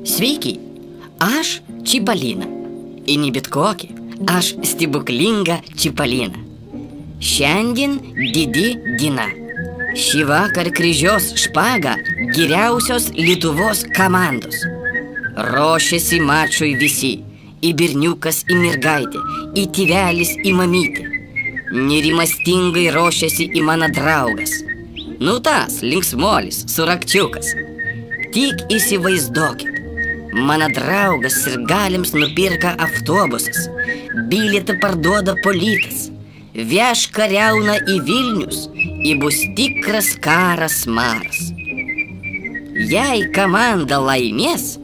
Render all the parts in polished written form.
Sveiki, aš Čipolina. Ir ne bet kokį, aš stebuklinga Čipolina. Šiandien didi diena. Šį vakar kryžios špagą geriausios Lietuvos komandos. Ruošiasi mačui visi. Į berniukas, į mergaitę, į tėvelis, į mamytę. Nerimastingai ruošiasi į mano draugas. Nu tas, linksmolis, surakčiukas. Tik įsivaizduokit. Mano draugas sirgaliams nupirka autobusas. Bilietą parduoda politas. Veš kariauną į Vilnius. Ir bus tikras karas maras. Jei komanda laimės,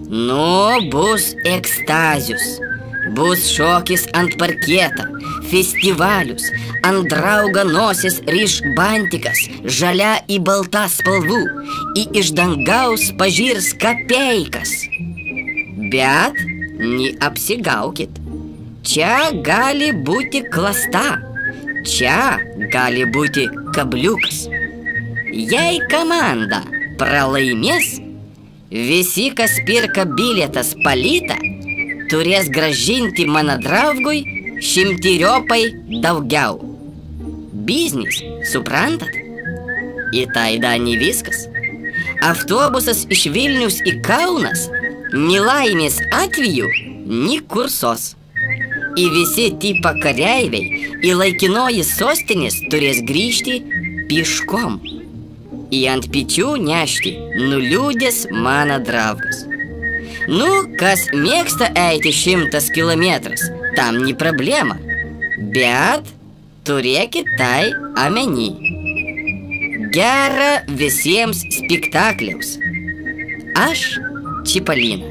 nu, bus ekstazius. Bus šokis ant parketą, festivalius. Ant draugo nosies ryš bantikas, žalia į baltą spalvų. Ir iš dangaus pažirs kapeikas. Bet neapsigaukit. Čia gali būti klasta. Čia gali būti kabliukas. Jei komanda pralaimės, visi, kas pirka bilietas palytą, turės grąžinti mano draugui 100-eriopai daugiau. Biznis, suprantat? Ir tai dar ne viskas. Autobusas iš Vilnius į Kaunas nelaimės atveju nekursos. Ir visi tipo kareiviai į laikinoji sostinės turės grįžti piškom. Ir ant pečių nešti nuliūdęs mano draugas. Nu, kas mėgsta eiti 100 kilometrus, tam ne problema. Bet turėkit tai omeny. Gero visiems spektakliaus. Aš Čipolina.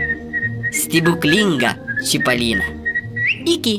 Stebuklinga Čipolina. Iki.